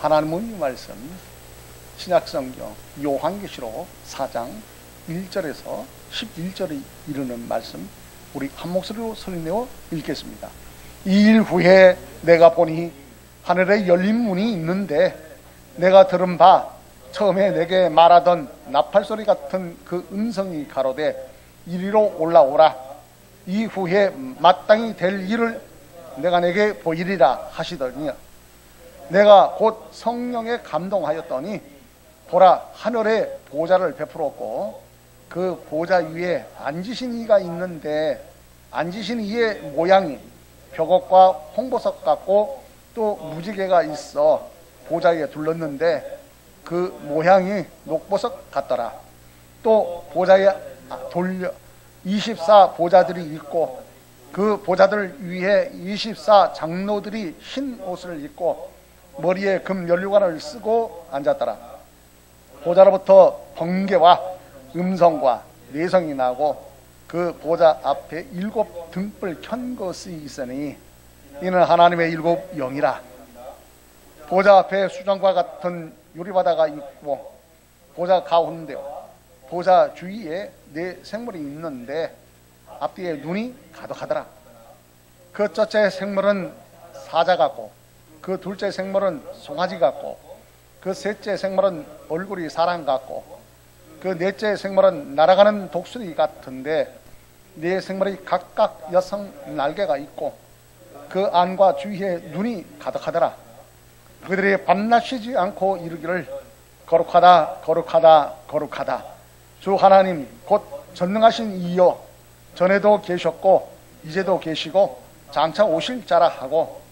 하나님의 말씀 신약성경 요한계시록 4장 1절에서 11절에 이르는 말씀 우리 한 목소리로 소리내어 읽겠습니다. 2일 후에 내가 보니 하늘에 열린 문이 있는데 내가 들은 바 처음에 내게 말하던 나팔소리 같은 그 음성이 가로되 이리로 올라오라. 이후에 마땅히 될 일을 내가 내게 보이리라 하시더니 내가 곧 성령에 감동하였더니 보라 하늘에 보좌를 베풀었고 그 보좌 위에 앉으신 이가 있는데 앉으신 이의 모양이 벽옥과 홍보석 같고 또 무지개가 있어 보좌에 둘렀는데 그 모양이 녹보석 같더라. 또 보좌에 돌려 24 보좌들이 있고 그 보좌들 위에 24 장로들이 흰 옷을 입고 머리에 금 면류관을 쓰고 앉았더라. 보좌로부터 번개와 음성과 내성이 나고 그 보좌 앞에 7 등불 켠 것이 있으니 이는 하나님의 7 영이라. 보좌 앞에 수정과 같은 유리바다가 있고 보좌 가운데 보좌 주위에 4 생물이 있는데 앞뒤에 눈이 가득하더라. 그 첫째 생물은 사자 같고 그 둘째 생물은 송아지 같고 그 셋째 생물은 얼굴이 사람 같고 그 넷째 생물은 날아가는 독수리 같은데 4 생물이 각각 여성 날개가 있고 그 안과 주위에 눈이 가득하더라. 그들이 밤낮 쉬지 않고 이르기를 거룩하다 거룩하다 거룩하다 주 하나님 곧 전능하신 이여 전에도 계셨고 이제도 계시고 장차 오실 자라 하고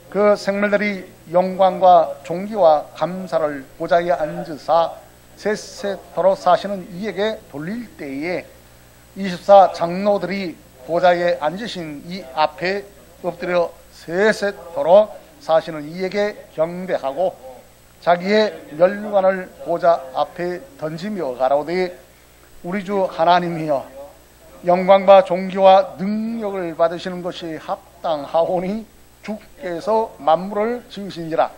그 생물들이 영광과 존귀와 감사를 보좌에 앉으사 세세토록 사시는 이에게 돌릴 때에 24 장로들이 보좌에 앉으신 이 앞에 엎드려 세세토록 사시는 이에게 경배하고 자기의 면류관을 보좌 앞에 던지며 가라오되 우리 주 하나님이여 영광과 존귀와 능력을 받으시는 것이 합당하오니 주께서 만물을 지으신지라.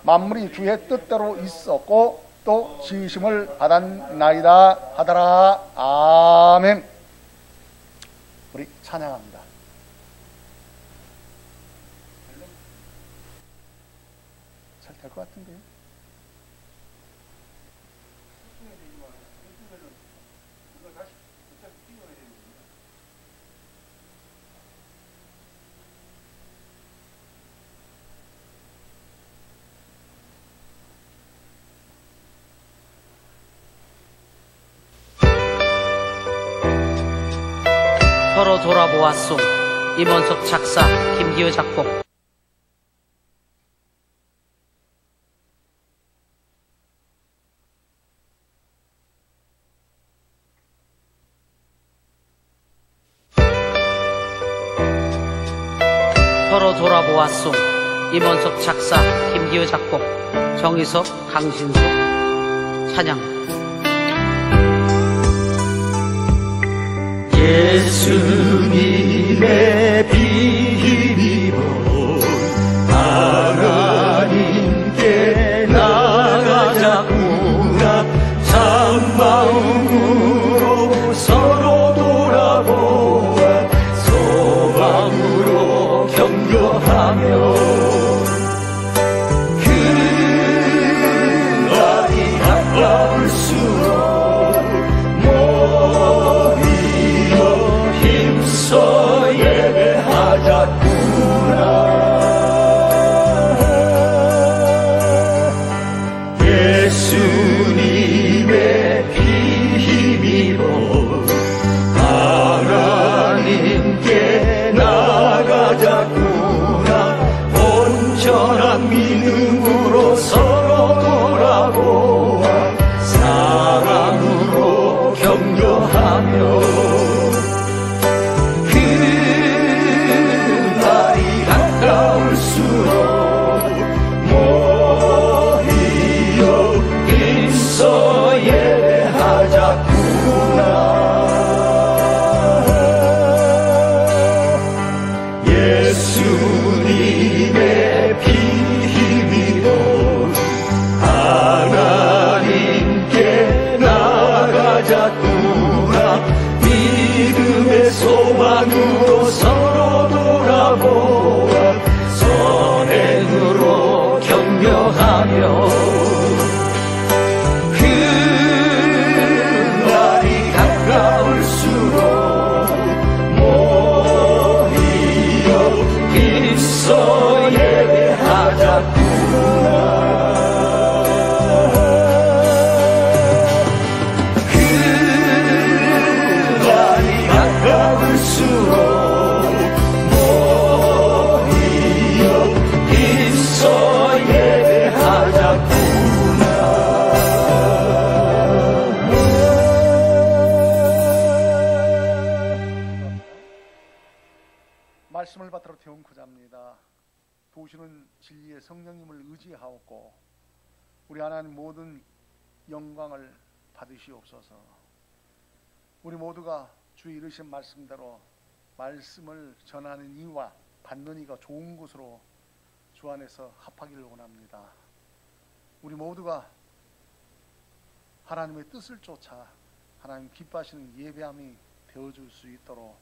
만물이 주의 뜻대로 있었고 또 지으심을 받았나이다 하더라. 아멘. 우리 찬양합니다. 잘 될 것 같은데요. 서로 돌아보았소. 임원석 작사, 김기호 작곡. 서로 돌아보았소. 임원석 작사, 김기호 작곡. 정희석, 강신수. 찬양. 예수님의 피 힘입어 하나님께 나가자꾸나 참마음으로 서로 돌아보아 소망으로 격려하며 그 날이 가까울수록 힘써 예배하자꾸나. 예수님의 피 힘입어 하나님께 나가자꾸나. 온전한 믿음으로 서로 돌아보아 사랑으로 격려하며 예수님의 피 힘입어 정려하며 그날이 가까울수록 모이어 힘써 예배하자꾸나. 그날이 가까울수록 모이어 힘써 예배하자꾸나. 말씀을 받들어 태운 구자입니다. 도우시는 진리의 성령님을 의지하옵고 우리 하나님 모든 영광을 받으시옵소서. 우리 모두가 주의 이르신 말씀대로 말씀을 전하는 이와 받는 이가 좋은 곳으로 주 안에서 합하기를 원합니다. 우리 모두가 하나님의 뜻을 쫓아 하나님 기뻐하시는 예배함이 되어줄 수 있도록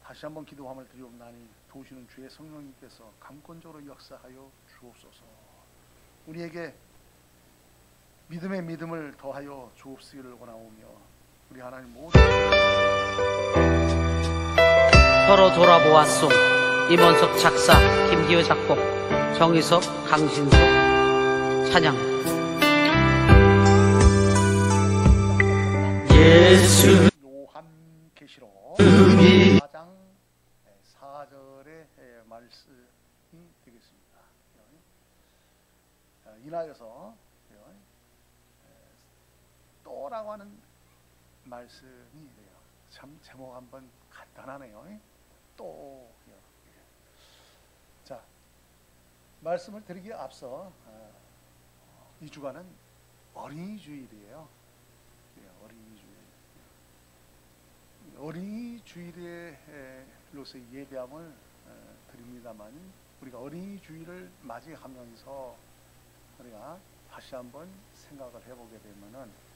다시 한번 기도함을 드리옵나니 도우시는 주의 성령님께서 강권적으로 역사하여 주옵소서. 우리에게 믿음의 믿음을 더하여 주옵시기를 원하오며 우리 하나님 모두 서로 돌아보았소. 임원석 작사, 김기호 작곡, 정희석, 강신수 찬양. 예수 요한계시록 이 4장 4절의 말씀이 되겠습니다. 인하여서 또라고 하는 말씀이에요. 참 제목 한번 간단하네요. 또. 자, 말씀을 드리기에 앞서 이 주간은 어린이 주일이에요. 어린이 주일. 어린이 주일로서 예배함을 드립니다만 우리가 어린이 주일을 맞이하면서 우리가 다시 한번 생각을 해보게 되면은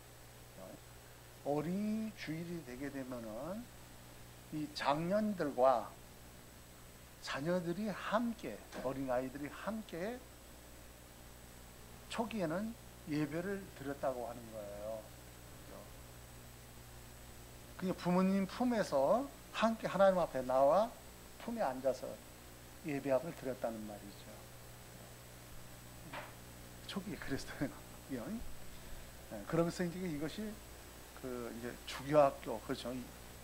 어린이 주일이 되게 되면은 이 장년들과 자녀들이 함께, 어린아이들이 함께 초기에는 예배를 드렸다고 하는 거예요. 그냥 부모님 품에서 함께 하나님 앞에 나와 품에 앉아서 예배함을 드렸다는 말이죠. 초기에 그랬어요. 그러면서 이제 이것이 그 이제 주교학교, 그렇죠.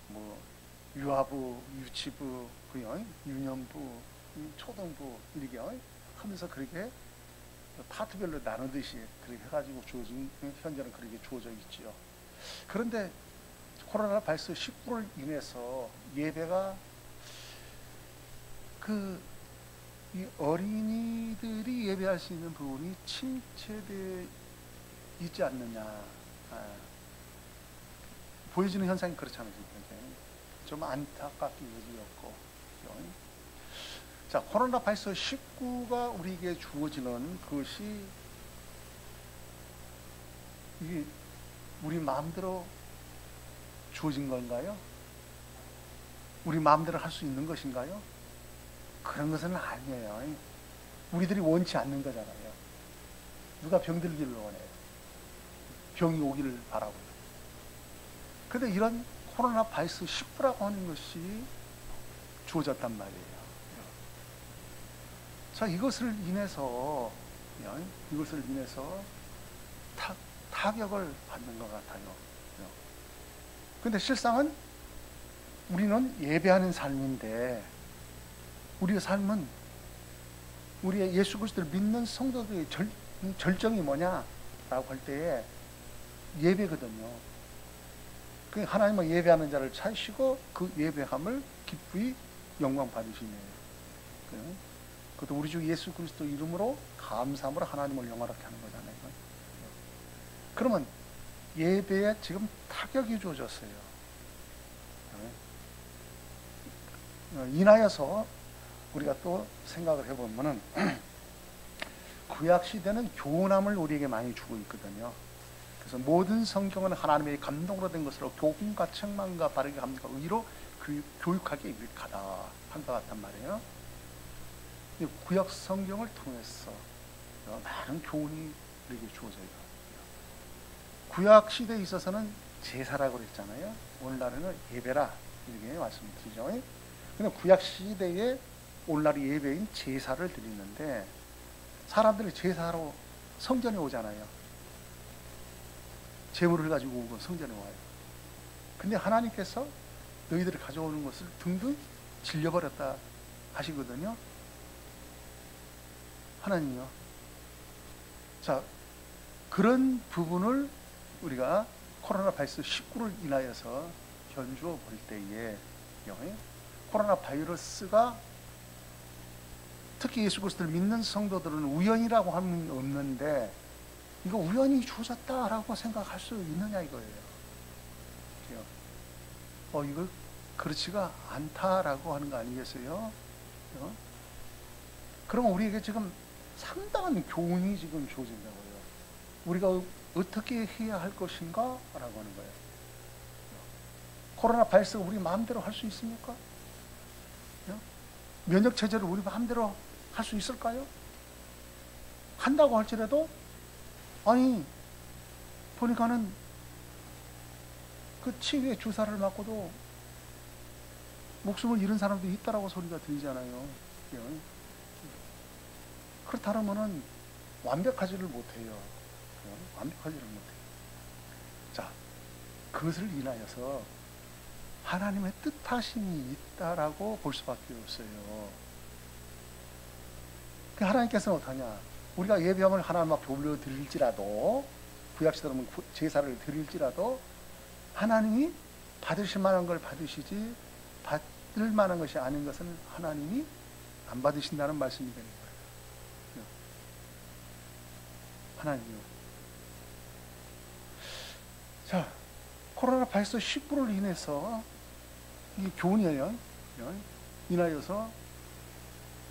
뭐 유아부, 유치부, 유년부, 초등부 이렇게 하면서 그렇게 파트별로 나누듯이 그렇게 해가지고 주어진, 현재는 그렇게 주어져 있지요. 그런데 코로나 발생 19를 인해서 예배가 이 어린이들이 예배할 수 있는 부분이 침체되어 있지 않느냐. 보여지는 현상이 그렇잖아요. 좀 안타깝게 여기었고. 자, 코로나 발생 19가 우리에게 주어지는 그것이 이게 우리 마음대로 주어진 건가요? 우리 마음대로 할 수 있는 것인가요? 그런 것은 아니에요. 우리들이 원치 않는 거잖아요. 누가 병들기를 원해요? 병이 오기를 바라고요. 그런데 이런 코로나 바이러스 19라고 하는 것이 주어졌단 말이에요. 자, 이것을 인해서 타격을 받는 것 같아요. 근데 실상은 우리는 예배하는 삶인데 우리의 삶은 우리의 예수 그리스도를 믿는 성도들의 절정이 뭐냐라고 할 때에 예배거든요. 그 하나님을 예배하는 자를 찾으시고 그 예배함을 기쁘이 영광 받으시네요. 그것도 우리 주 예수 그리스도 이름으로 감사함으로 하나님을 영화롭게 하는 거잖아요. 그러면 예배에 지금 타격이 주어졌어요. 인하여서 우리가 또 생각을 해보면은 구약 시대는 교훈함을 우리에게 많이 주고 있거든요. 그래서 모든 성경은 하나님의 감동으로 된 것으로 교훈과 책망과 바르게 함과 의로 교육하기에 유익하다 한 것 같단 말이에요. 구약 성경을 통해서 많은 교훈이 우리에게 주어져요. 구약 시대에 있어서는 제사라고 그랬잖아요. 오늘날에는 예배라 이렇게 말씀드리죠. 근데 구약 시대에 오늘날 예배인 제사를 드리는데 사람들이 제사로 성전에 오잖아요. 제물을 가지고 오고 성전에 와요. 근데 하나님께서 너희들이 가져오는 것을 등등 질려버렸다 하시거든요. 하나님이요. 자, 그런 부분을 우리가 코로나 바이러스 19를 인하여서 견주어 볼 때에 코로나 바이러스가 특히 예수 그리스도를 믿는 성도들은 우연이라고 하면 없는데 이거 우연히 주어졌다라고 생각할 수 있느냐 이거예요. 이거 그렇지가 않다라고 하는 거 아니겠어요? 그러면 우리에게 지금 상당한 교훈이 지금 주어진다고요. 우리가 어떻게 해야 할 것인가? 라고 하는 거예요. 코로나 바이러스가 우리 마음대로 할 수 있습니까? 면역체제를 우리 마음대로 할 수 있을까요? 한다고 할지라도 아니 보니까는 그 치유의 주사를 맞고도 목숨을 잃은 사람도 있다라고 소리가 들리잖아요. 그렇다면은 완벽하지를 못해요. 완벽하지를 못해요. 자, 그것을 인하여서 하나님의 뜻하심이 있다라고 볼 수밖에 없어요. 하나님께서는 어떠냐? 우리가 예배함을 하나님 앞에 올려드릴지라도 구약시대로는 제사를 드릴지라도 하나님이 받으실 만한 걸 받으시지 받을 만한 것이 아닌 것은 하나님이 안 받으신다는 말씀이 되는 거예요. 하나님이요. 자, 코로나 바이러스 19를 인해서 이게 교훈이에요. 인하여서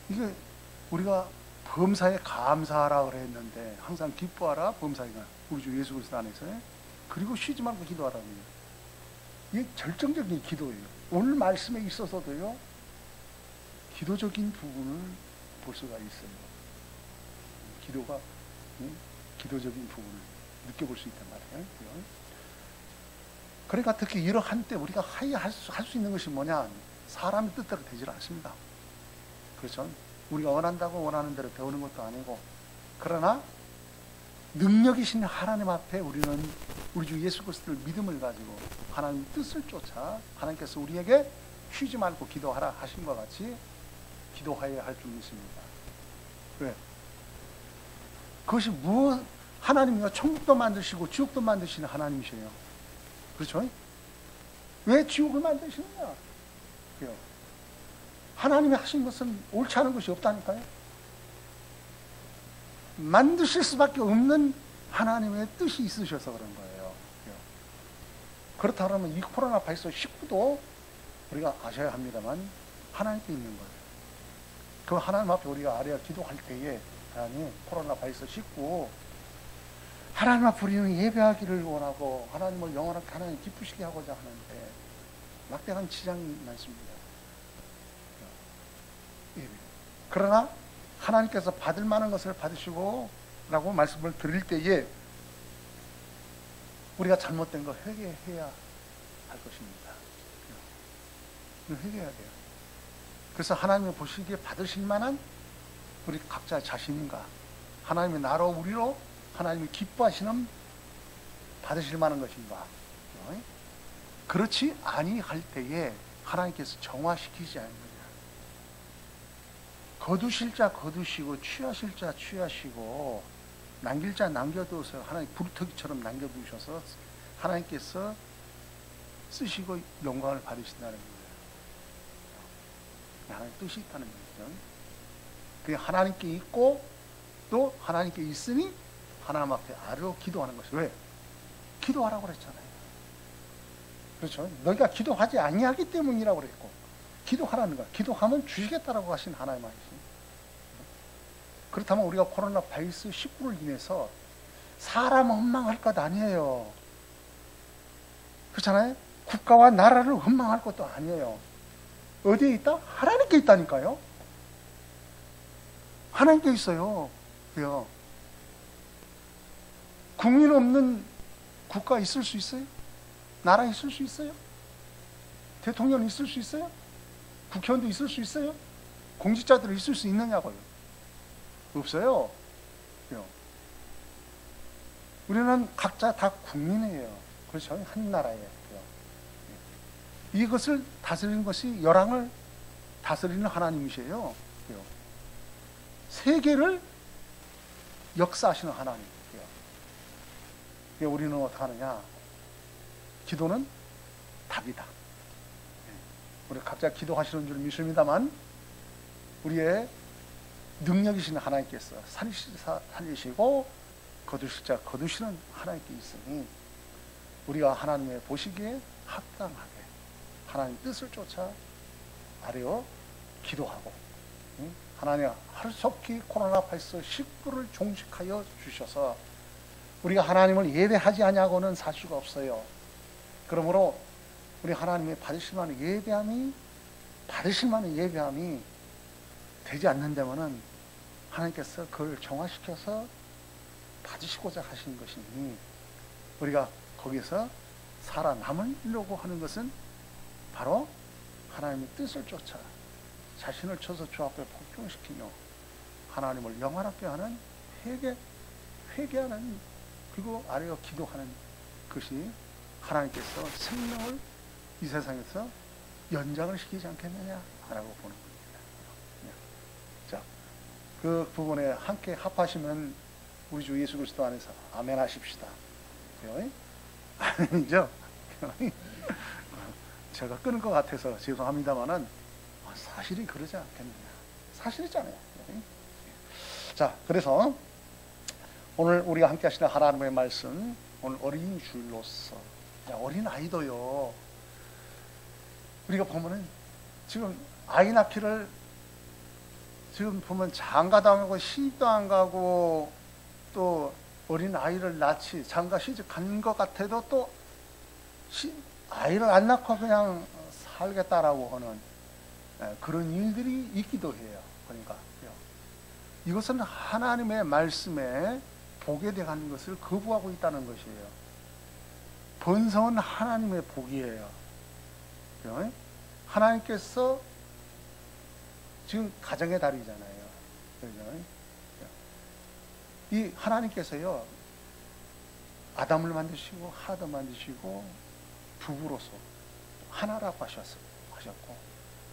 이게 우리가 범사에 감사하라 그랬는데 항상 기뻐하라 범사에가 우리 주 예수 그리스도 안에서 그리고 쉬지 말고 기도하라고 해요. 이게 절정적인 기도예요. 오늘 말씀에 있어서도요 기도적인 부분을 볼 수가 있어요. 기도가 기도적인 부분을 느껴볼 수 있단 말이에요. 그러니까 특히 이러한 때 우리가 할 수 있는 것이 뭐냐? 사람의 뜻대로 되질 않습니다. 그렇죠? 우리가 원하는 대로 배우는 것도 아니고, 그러나 능력이신 하나님 앞에 우리는 우리 주 예수 그리스도를 믿음을 가지고 하나님 뜻을 쫓아 하나님께서 우리에게 쉬지 말고 기도하라 하신 것 같이 기도하여야 할 줄 믿습니다. 왜? 그것이 하나님이요 천국도 만드시고 지옥도 만드시는 하나님이세요. 그렇죠? 왜 지옥을 만드시느냐? 하나님이 하신 것은 옳지 않은 것이 없다니까요. 만드실 수밖에 없는 하나님의 뜻이 있으셔서 그런 거예요. 그렇다면 이 코로나 바이러스 19도 우리가 아셔야 합니다만 하나님께 있는 거예요. 그 하나님 앞에 우리가 아뢰어 기도할 때에 하나님 코로나 바이러스 19 하나님 앞에 우리는 예배하기를 원하고 하나님을 영원하게 하나님 기쁘시게 하고자 하는데 막대한 지장이 많습니다. 예배. 그러나 하나님께서 받을 만한 것을 받으시고 라고 말씀을 드릴 때에 우리가 잘못된 거 회개해야 할 것입니다. 회개해야 돼요. 그래서 하나님이 보시기에 받으실 만한 우리 각자 자신인가, 하나님의 나로 우리로 하나님이 기뻐하시는 받으실 만한 것인가. 그렇지 아니할 때에 하나님께서 정화시키지 않는 거예요. 거두실 자 거두시고 취하실 자 취하시고 남길 자 남겨두어서 하나님 불터기처럼 남겨두셔서 하나님께서 쓰시고 영광을 받으신다는 거예요. 하나님 뜻이 있다는 거죠. 그게 하나님께 있고 또 하나님께 있으니 하나님 앞에 아뢰어 기도하는 것이 왜? 기도하라고 그랬잖아요. 그렇죠? 너희가 기도하지 아니하기 때문이라고 그랬고 기도하라는 거야. 기도하면 주시겠다라고 하신 하나님 아니시. 그렇다면 우리가 코로나 바이러스 19를 인해서 사람 원망할 것 아니에요. 그렇잖아요? 국가와 나라를 원망할 것도 아니에요. 어디에 있다? 하나님께 있다니까요. 하나님께 있어요. 왜요? 국민 없는 국가 있을 수 있어요? 나라 있을 수 있어요? 대통령 있을 수 있어요? 국회의원도 있을 수 있어요? 공직자들 있을 수 있느냐고요? 없어요. 우리는 각자 다 국민이에요. 그렇죠? 한 나라예요. 이것을 다스리는 것이 열왕을 다스리는 하나님이세요. 세계를 역사하시는 하나님이에요. 우리는 어떻게 하느냐? 기도는 답이다. 우리 각자 기도하시는 줄 믿습니다만 우리의 능력이신 하나님께서 살리시고 거두실 자 거두시는 하나님께 있으니 우리가 하나님의 보시기에 합당하게 하나님 뜻을 쫓아 아뢰어 기도하고 하나님 하루속히 코로나19 19를 종식하여 주셔서 우리가 하나님을 예배하지 않냐고는 살 수가 없어요. 그러므로 우리 하나님의 받으실 만한 예배함이 되지 않는다면은 하나님께서 그걸 정화시켜서 받으시고자 하신 것이니 우리가 거기서 살아남으려고 하는 것은 바로 하나님의 뜻을 쫓아 자신을 쳐서 주 앞에 복종시키며 하나님을 영화롭게 하는 회개하는 그리고 아래어 기도하는 것이 하나님께서 생명을 이 세상에서 연장을 시키지 않겠느냐라고 보는 겁니다. 자, 그 부분에 함께 합하시면 우리 주 예수 그리스도 안에서 아멘 하십시다. 아멘이죠? 제가 끊을 것 같아서 죄송합니다만은 사실이 그러지 않겠느냐. 사실이잖아요. 자, 그래서 오늘 우리가 함께 하시는 하나님의 말씀, 오늘 어린 줄로서 어린 아이도요. 우리가 보면은 지금 아이 낳기를 지금 보면 장가도 안 가고 시집도 안 가고 또 어린 아이를 낳지 장가 시집 간 것 같아도 또 아이를 안 낳고 그냥 살겠다라고 하는 그런 일들이 있기도 해요. 그러니까 이것은 하나님의 말씀에 복에 대한 것을 거부하고 있다는 것이에요. 번성은 하나님의 복이에요. 하나님께서 지금 가정의 달이잖아요. 이 하나님께서요 아담을 만드시고 하도 만드시고 부부로서 하나라고 하셨고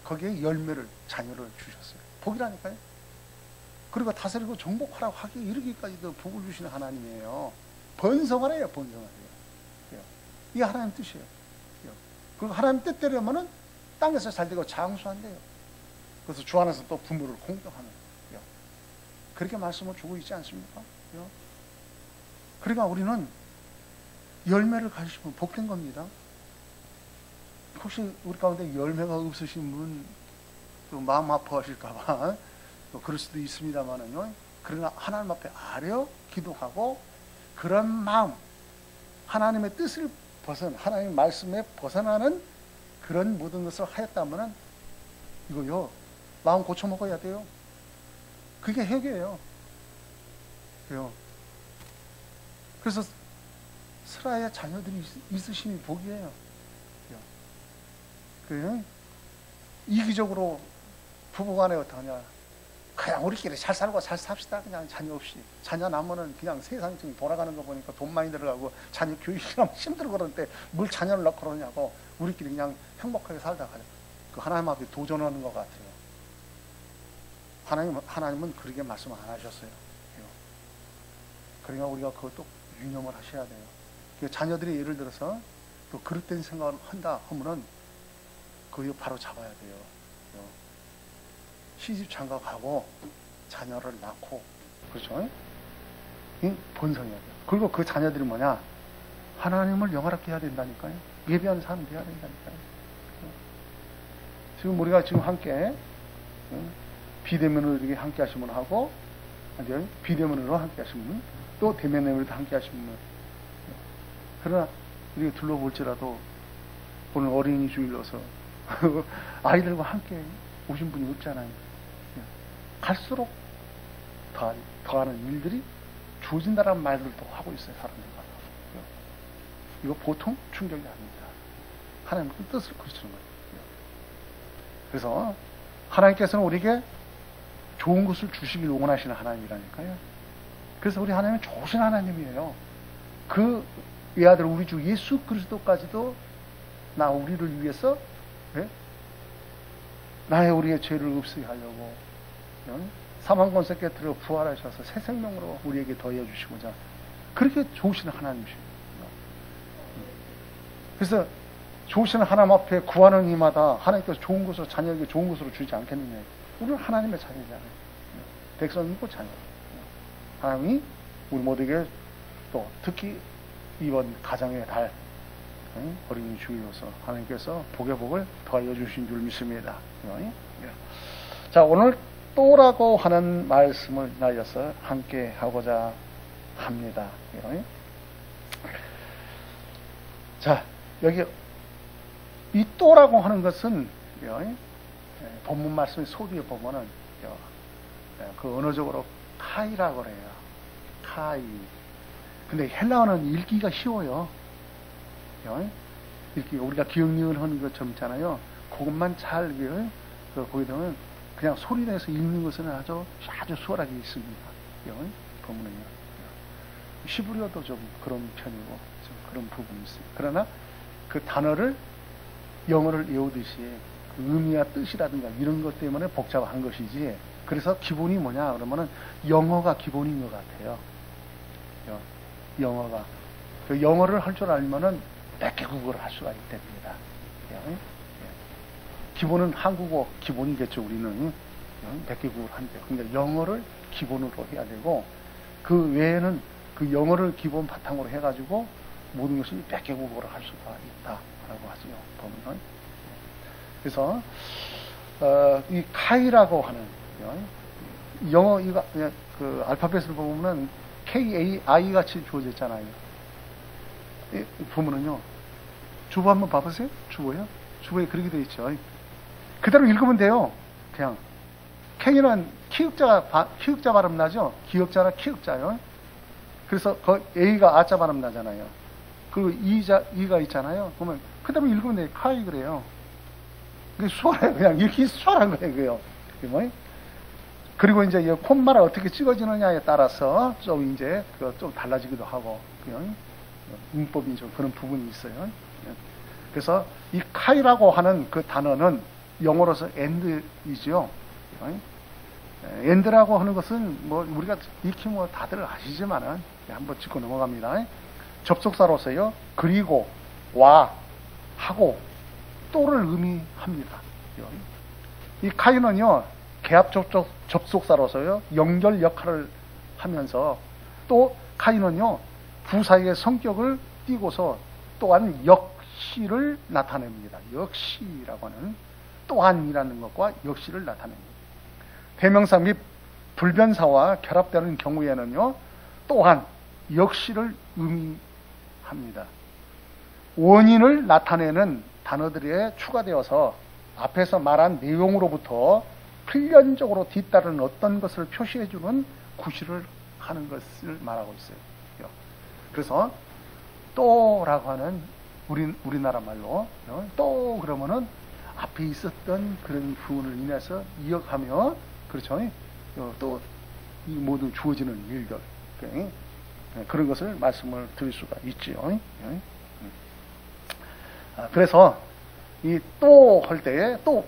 거기에 열매를 자녀를 주셨어요. 복이라니까요. 그리고 다스리고 정복하라고 하기 이르기까지도 복을 주시는 하나님이에요. 번성하래요. 번성하래요. 이게 하나님 뜻이에요. 그리고 하나님 뜻대로면은 땅에서 잘 되고 장수한대요. 그래서 주 안에서 또 부모를 공경하는 그렇게 말씀을 주고 있지 않습니까? 그러니까 우리는 열매를 가지시면 복된 겁니다. 혹시 우리 가운데 열매가 없으신 분 또 마음 아파하실까봐 또 그럴 수도 있습니다만은요. 그러나 하나님 앞에 아뢰어 기도하고 그런 마음, 하나님의 뜻을 하나님의 말씀에 벗어나는 그런 모든 것을 하였다면은 이거요 마음 고쳐 먹어야 돼요. 그게 회개예요. 그래서 스라의 자녀들이 있으심이 복이에요. 이기적으로 부부간에 어떠하냐. 그냥 우리끼리 잘 살고 잘 삽시다. 그냥 자녀 없이. 자녀 낳으면은 그냥 세상 지금 돌아가는 거 보니까 돈 많이 들어가고 자녀 교육이랑 힘들고 그러는데 뭘 자녀를 낳고 그러냐고. 우리끼리 그냥 행복하게 살다 가자. 그 하나님 앞에 도전하는 것 같아요. 하나님은 그렇게 말씀 안 하셨어요. 그러니까 우리가 그것도 유념을 하셔야 돼요. 자녀들이 예를 들어서 또 그릇된 생각을 한다 하면은 그거 바로 잡아야 돼요. 시집 장가 가고 자녀를 낳고 그렇죠? 번성해야 돼요. 그리고 그 자녀들이 뭐냐? 하나님을 영화롭게 해야 된다니까요. 예배하는 사람이 돼야 된다니까요. 지금 우리가 지금 함께 비대면으로 이렇게 함께 하시면 하고 비대면으로 함께 하시면 또 대면으로 함께 하시면 그러나 우리가 둘러볼지라도 오늘 어린이 주일로서 아이들과 함께 오신 분이 없잖아요. 갈수록 더하는 일들이 주어진다라는 말들도 하고 있어요, 사람들마다. 이거 보통 충격이 아닙니다. 하나님의 뜻을 그르치는 거예요. 그래서 하나님께서는 우리에게 좋은 것을 주시길 원하시는 하나님이라니까요. 그래서 우리 하나님은 좋으신 하나님이에요. 그 외아들 우리 주 예수 그리스도까지도 우리를 위해서 우리의 죄를 없애게 하려고 사망 권세 깨뜨려 부활하셔서 새 생명으로 우리에게 더해 주시고자 그렇게 좋으신 하나님이십니다. 그래서 좋으신 하나님 앞에 구하는 이마다 하나님께서 좋은 것으로 자녀에게 좋은 것으로 주지 않겠느냐. 우리는 하나님의 자녀잖아요. 백성이고 자녀. 하나님이 우리 모두에게 또 특히 이번 가정의 달 어린이 주일로서 하나님께서 복의 복을 더하여 주신 줄 믿습니다. 자, 오늘 또라고 하는 말씀을 날려서 함께 하고자 합니다. 자, 여기 이 또라고 하는 것은 본문 말씀의 소리에 보면은 그 언어적으로 카이라고 그래요. 카이. 근데 헬라어는 읽기가 쉬워요. 읽기가 우리가 기억력을 하는 것처럼 있잖아요. 그것만 잘 거기 되면 그냥 소리 내서 읽는 것은 아주 수월하게 있습니다. 본문은요. 히브리어도 좀 그런 편이고 좀 그런 부분이 있어요. 그러나 그 단어를 영어를 외우듯이 그 의미와 뜻이라든가 이런 것 때문에 복잡한 것이지. 그래서 기본이 뭐냐 그러면은 영어가 기본인 것 같아요. 영어가 그 영어를 할 줄 알면은 몇 개 국어를 할 수가 있답니다. 기본은 한국어 기본이겠죠. 우리는 몇 개 국어를 하는데 그러니까 영어를 기본으로 해야 되고 그 외에는 그 영어를 기본 바탕으로 해가지고 모든 것을 몇 개 국어를 할 수가 있다라고 하죠. 보면 그래서 이 카이라고 하는 영어 이거 그 알파벳을 보면은 KAI 같이 주어져 있잖아요. 보면은요. 주보 한번 봐보세요. 주보요. 주보에 그렇게 되어 있죠. 그대로 읽으면 돼요. 그냥 K는 키읔자 발음 나죠. 기역자나 키읔자요. 그래서 그 A가 아자 발음 나잖아요. 그리고 이가 있잖아요. 보면 그대로 읽으면 돼요. 카이 그래요. 그게 수월해요. 그냥 읽기 수월한 거예요. 그게요. 그게 뭐예요? 그리고 이제 이 콤마를 어떻게 찍어지느냐에 따라서 좀 이제 좀 달라지기도 하고, 문법이 좀 그런 부분이 있어요. 그래서 이 카이라고 하는 그 단어는 영어로서 end이죠. end라고 하는 것은 뭐 우리가 익히 뭐 다들 아시지만은 한번 짚고 넘어갑니다. 접속사로서요. 그리고 와 하고 또를 의미합니다. 이 카이는요. 개합 접속사로서요. 연결 역할을 하면서 또 카이는요. 부사의 성격을 띠고서 또한 역시를 나타냅니다. 역시라고 하는 또한이라는 것과 역시를 나타냅니다. 대명사 및 불변사와 결합되는 경우에는요. 또한 역시를 의미합니다. 원인을 나타내는 단어들에 추가되어서 앞에서 말한 내용으로부터 필연적으로 뒤따르는 어떤 것을 표시해주는 구실을 하는 것을 말하고 있어요. 그래서 또라고 하는 우리나라 말로 또 그러면은 앞에 있었던 그런 부분을 인해서 이어가며 그렇죠. 또 이 모든 주어지는 일들 그런 것을 말씀을 드릴 수가 있지요. 그래서 이 또 할 때에 또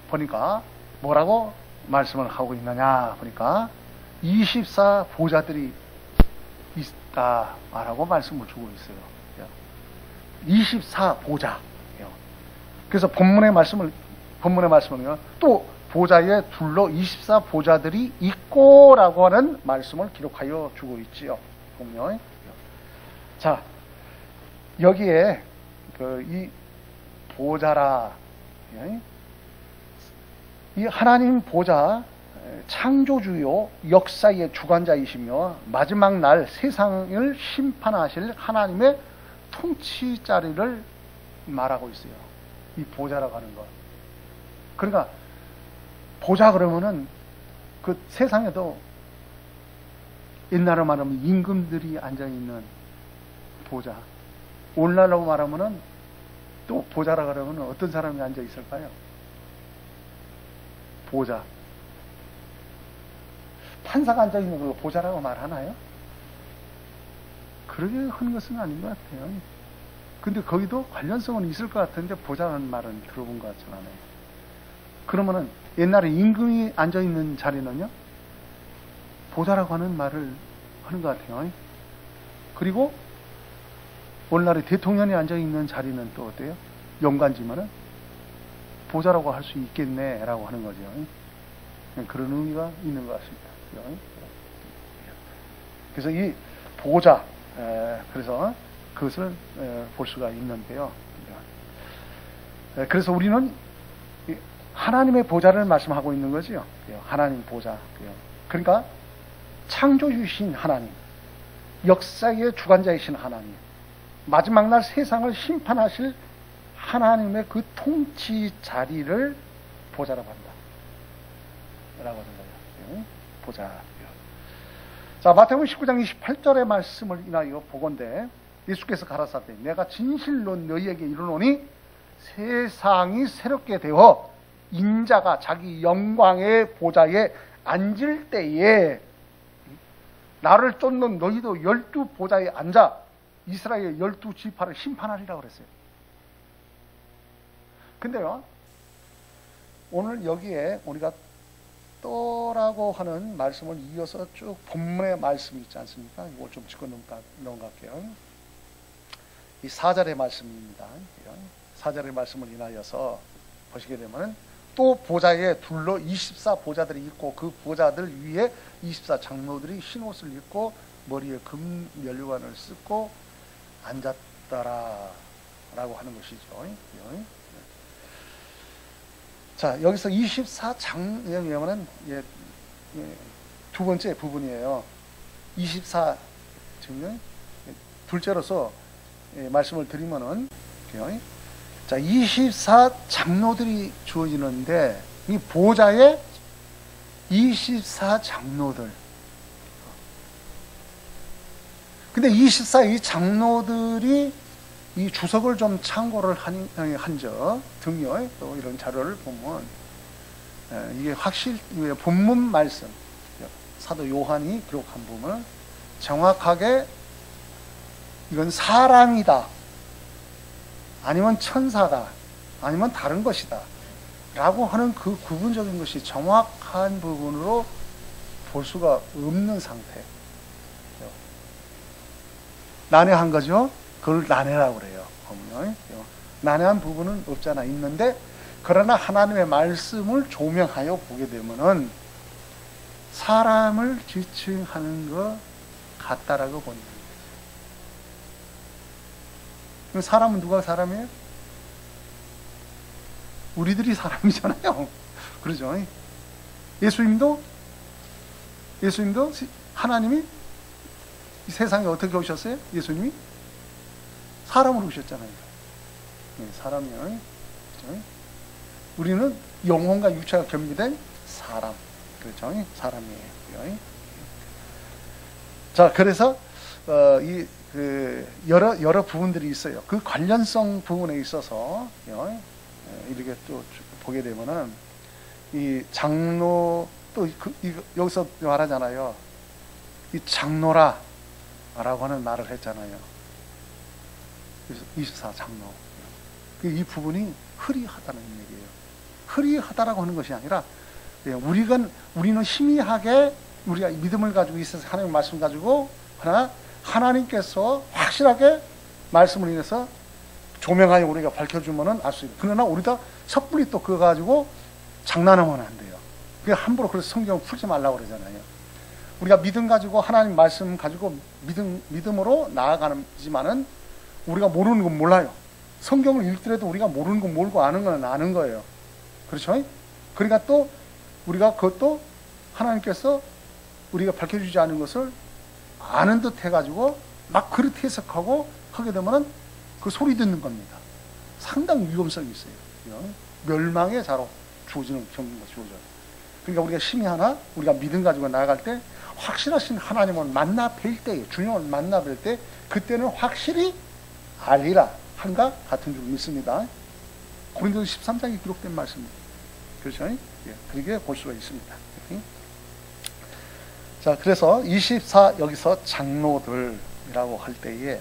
보니까 뭐라고 말씀을 하고 있느냐 보니까 24보좌들이 있다라고 말씀을 주고 있어요. 24보좌. 그래서 본문의 말씀은요. 또 보좌에 둘러 24보좌들이 있고라고 하는 말씀을 기록하여 주고 있지요. 보면 자 여기에 이 보좌라 이 하나님 보좌 창조주요 역사의 주관자이시며 마지막 날 세상을 심판하실 하나님의 통치 자리를 말하고 있어요. 이 보좌라고 하는 것. 그러니까 보좌 그러면은 그 세상에도 옛날로 말하면 임금들이 앉아있는 보좌. 오늘날로 말하면은 또 보좌라 그러면 어떤 사람이 앉아 있을까요? 보좌. 판사가 앉아 있는 걸 보좌라고 말하나요? 그러게 하는 것은 아닌 것 같아요. 근데 거기도 관련성은 있을 것 같은데 보좌라는 말은 들어본 것 같지는 않아요. 그러면은 옛날에 임금이 앉아 있는 자리는요, 보좌라고 하는 말을 하는 것 같아요. 그리고 오늘날에 대통령이 앉아 있는 자리는 또 어때요? 영관지만은 보좌라고 할 수 있겠네라고 하는 거죠. 그런 의미가 있는 것 같습니다. 그래서 이 보좌, 그래서 그것을 볼 수가 있는데요. 그래서 우리는 하나님의 보좌를 말씀하고 있는 거죠. 하나님 보좌. 그러니까 창조주신 하나님, 역사의 주관자이신 하나님, 마지막 날 세상을 심판하실 하나님의 그 통치 자리를 보좌라고 한다. 라고 하는 거예요. 보좌. 자, 마태복음 19장 28절의 말씀을 인하여 보건대 예수께서 가라사대 내가 진실로 너희에게 이르노니 세상이 새롭게 되어 인자가 자기 영광의 보좌에 앉을 때에 나를 쫓는 너희도 12보좌에 앉아 이스라엘 12지파를 심판하리라고 그랬어요. 근데요, 오늘 여기에 우리가 또라고 하는 말씀을 이어서 쭉 본문의 말씀이 있지 않습니까? 이걸 좀 짚고 넘어갈게요. 이 4절의 말씀입니다. 4절의 말씀을 인하여서 보시게 되면 또 보좌에 둘러 24보좌들이 있고 그 보좌들 위에 24장로들이 흰옷을 입고 머리에 금 면류관을 쓰고 앉았더라 라고 하는 것이죠. 자, 여기서 24장로는 두 번째 부분이에요. 24장로 둘째로서 말씀을 드리면은, 자, 24장로들이 주어지는데 이 보좌에 24장로들. 근데 24이 장로들이 이 주석을 좀 참고를 한저 등요 또 이런 자료를 보면 이게 확실히 본문 말씀 사도 요한이 기록한 부분은 정확하게 이건 사람이다 아니면 천사다 아니면 다른 것이다 라고 하는 그 구분적인 것이 정확한 부분으로 볼 수가 없는 상태. 난해한 거죠. 그걸 난해라고 그래요. 난해한 부분은 없잖아 있는데 그러나 하나님의 말씀을 조명하여 보게 되면은 사람을 지칭하는 것 같다라고 보는 거예요. 사람은 누가 사람이에요? 우리들이 사람이잖아요. 그러죠. 예수님도 하나님이 이 세상에 어떻게 오셨어요? 예수님이 사람으로 오셨잖아요. 사람이요. 그렇죠? 우리는 영혼과 육체가 겸비된 사람. 그렇죠? 사람이에요. 자, 그래서 여러 부분들이 있어요. 그 관련성 부분에 있어서 이렇게 또 보게 되면은 이 장로 또 여기서 말하잖아요. 이 장로라라고 하는 말을 했잖아요. 24장로. 이 부분이 흐리하다는 얘기예요. 흐리하다라고 하는 것이 아니라 우리는 희미하게 우리가 믿음을 가지고 있어서 하나님의 말씀 가지고 하나님께서 확실하게 말씀을 인해서 조명하여 우리가 밝혀주면은 알 수 있어요. 그러나 우리가 섣불리 또 그거 가지고 장난하면 안 돼요. 그게 함부로 그래서 성경을 풀지 말라고 그러잖아요. 우리가 믿음 가지고 하나님 말씀 가지고 믿음으로 나아가지만은 우리가 모르는 건 몰라요. 성경을 읽더라도 우리가 모르는 건 모르고 아는 건 아는 거예요. 그렇죠? 그러니까 또 우리가 그것도 하나님께서 우리가 밝혀주지 않은 것을 아는 듯 해가지고 막 그렇게 해석하고 하게 되면은 그 소리 듣는 겁니다. 상당히 위험성이 있어요. 멸망의 자로 주어지는 경우가 주어져요. 그러니까 우리가 심히 하나 우리가 믿음 가지고 나아갈 때 확실하신 하나님을 만나 뵐 때, 주님을 만나 뵐 때 그때는 확실히 알리라 한가 같은 줄 믿습니다. 고린도서 13장에 기록된 말씀입니다. 그렇죠? 예, 그렇게 볼 수가 있습니다. 자, 그래서 24 여기서 장로들이라고 할 때에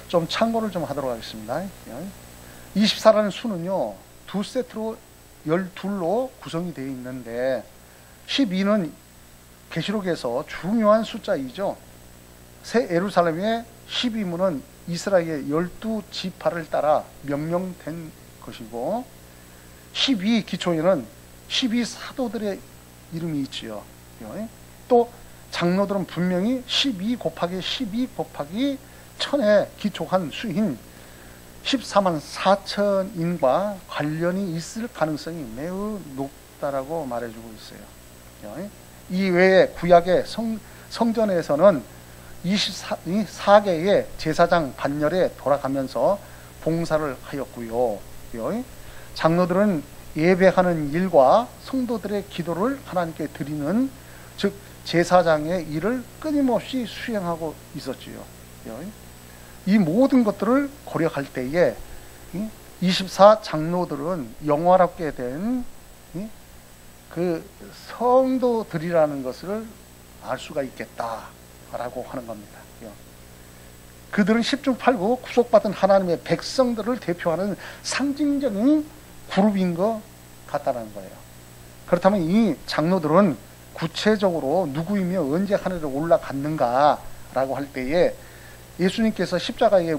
좀 참고를 좀 하도록 하겠습니다. 24라는 수는요, 두 세트로 12로 구성이 되어 있는데 12는 계시록에서 중요한 숫자이죠. 새 예루살렘의 12문은 이스라엘의 12지파를 따라 명명된 것이고 12 기초에는 12 사도들의 이름이 있지요. 또 장로들은 분명히 12 곱하기 12 곱하기 1000에 기초한 수인 14만 4천인과 관련이 있을 가능성이 매우 높다라고 말해주고 있어요. 이외에 구약의 성전에서는 24개의 제사장 반열에 돌아가면서 봉사를 하였고요. 장로들은 예배하는 일과 성도들의 기도를 하나님께 드리는, 즉 제사장의 일을 끊임없이 수행하고 있었지요. 이 모든 것들을 고려할 때에 24 장로들은 영화롭게 된 그 성도들이라는 것을 알 수가 있겠다라고 하는 겁니다. 그들은 10중 8구 구속받은 하나님의 백성들을 대표하는 상징적인 그룹인 것 같다는 거예요. 그렇다면 이 장로들은 구체적으로 누구이며 언제 하늘에 올라갔는가라고 할 때에 예수님께서 십자가에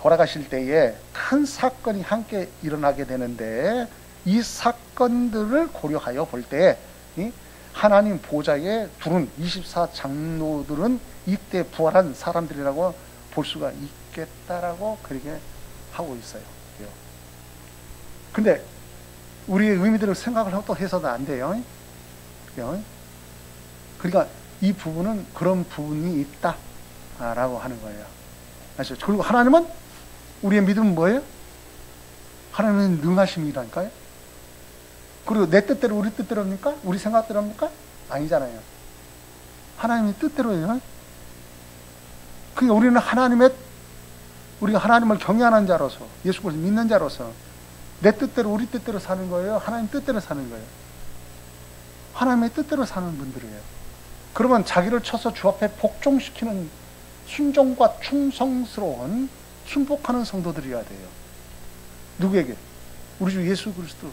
돌아가실 때에 큰 사건이 함께 일어나게 되는데 이 사건들을 고려하여 볼 때 하나님 보좌에 두른 24 장로들은 이때 부활한 사람들이라고 볼 수가 있겠다라고 그렇게 하고 있어요. 근데 우리의 의미대로 생각을 또 해서는 안 돼요. 그러니까 이 부분은 그런 부분이 있다라고 하는 거예요. 아시죠? 그리고 하나님은, 우리의 믿음은 뭐예요? 하나님은 능하심이라니까요. 그리고 내 뜻대로 우리 뜻대로입니까? 우리 생각대로입니까? 아니잖아요. 하나님의 뜻대로예요. 그러니까 우리는 우리가 하나님을 경외하는 자로서, 예수 그리스도를 믿는 자로서 내 뜻대로 우리 뜻대로 사는 거예요? 하나님 뜻대로 사는 거예요? 하나님의 뜻대로 사는 분들이에요. 그러면 자기를 쳐서 주 앞에 복종시키는 순종과 충성스러운 순복하는 성도들이어야 돼요. 누구에게? 우리 주 예수 그리스도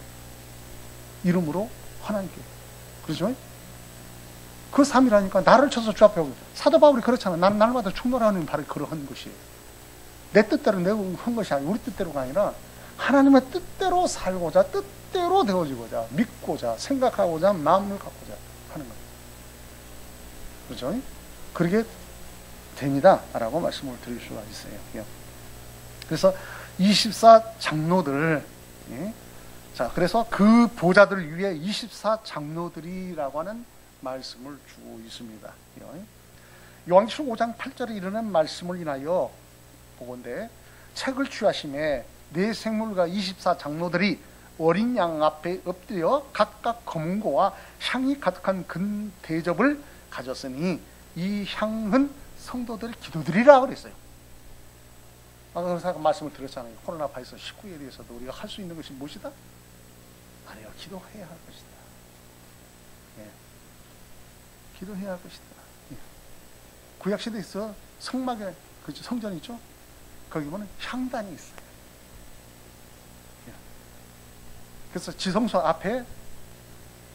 이름으로 하나님께. 그렇죠? 그 삶이라니까. 나를 쳐서 주 앞에 오고. 사도 바울이 그렇잖아. 나는 날마다 충돌하는 바로 그러한 것이에요. 내 뜻대로 내가 한 것이 아니라 우리 뜻대로가 아니라 하나님의 뜻대로 살고자, 뜻대로 되어지고자, 믿고자, 생각하고자, 마음을 갖고자 하는 거예요. 그렇죠? 그렇게 됩니다 라고 말씀을 드릴 수가 있어요. 그래서 24 장로들, 자, 그래서 그 보좌들을 위해 24 장로들이라고 하는 말씀을 주고 있습니다. 요한계시록 5장 8절에 이르는 말씀을 인하여 보건대 책을 취하심에 네 생물과 24 장로들이 어린 양 앞에 엎드려 각각 검은고와 향이 가득한 금 대접을 가졌으니 이 향은 성도들의 기도들이라고 그랬어요. 아까 말씀을 드렸잖아요. 코로나 바이러스 19에 대해서도 우리가 할 수 있는 것이 무엇이다? 아니요, 기도해야 할 것이다. 기도해야 할 것이다. 구약시대에 있어 성막에 성전 있죠? 거기 보면 향단이 있어요. 그래서 지성소 앞에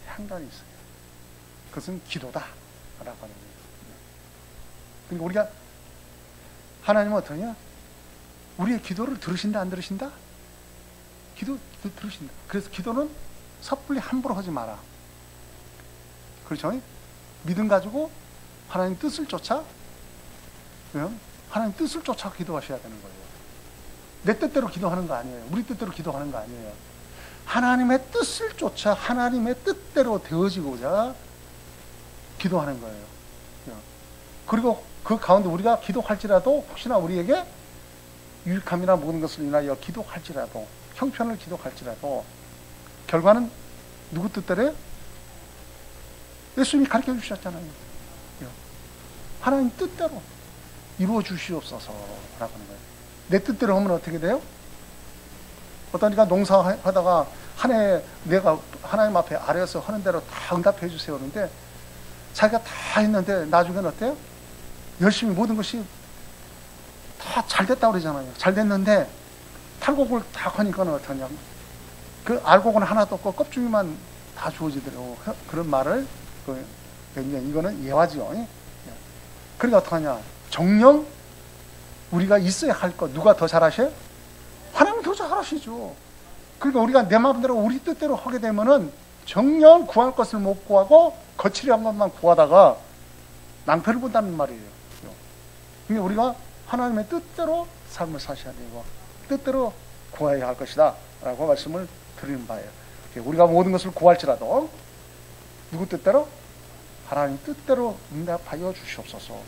향단이 있어요. 그것은 기도다 라고 하는 거예요. 그러니까 우리가 하나님은 어떠냐? 우리의 기도를 들으신다 안 들으신다? 기도 들으신다. 그래서 기도는 섣불리 함부로 하지 마라. 그렇죠? 믿음 가지고 하나님 뜻을 쫓아, 하나님 뜻을 쫓아 기도하셔야 되는 거예요. 내 뜻대로 기도하는 거 아니에요. 우리 뜻대로 기도하는 거 아니에요. 하나님의 뜻을 쫓아 하나님의 뜻대로 되어지고자 기도하는 거예요. 그리고 그 가운데 우리가 기도할지라도 혹시나 우리에게 유익함이나 모든 것을 인하여 기도할지라도, 형편을 기도할지라도 결과는 누구 뜻대로요? 예수님이 가르쳐 주셨잖아요. 하나님 뜻대로 이루어 주시옵소서라고 하는 거예요. 내 뜻대로 하면 어떻게 돼요? 어떠니까 농사하다가 한 해 내가 하나님 앞에 아뢰어서 하는 대로 다 응답해 주세요 그러는데 자기가 다 했는데 나중에는 어때요? 열심히 모든 것이 다 잘 됐다고 그러잖아요. 잘 됐는데 탈곡을 다 하니까 어떠냐, 그 알곡은 하나도 없고 껍질만 다 주어지더라고. 그런 말을 이거는 예화죠. 그러니까 어떡하냐, 정령 우리가 있어야 할 것 누가 더 잘하셔요? 하나님 더 잘하시죠. 그러니까 우리가 내 마음대로 우리 뜻대로 하게 되면은 정녕 구할 것을 못 구하고 거칠한 것만 구하다가 낭패를 본다는 말이에요. 그러니까 우리가 하나님의 뜻대로 삶을 사셔야 되고 뜻대로 구해야 할 것이다 라고 말씀을 드리는 바예요. 우리가 모든 것을 구할지라도 누구 뜻대로? 하나님 뜻대로 응답하여 주시옵소서.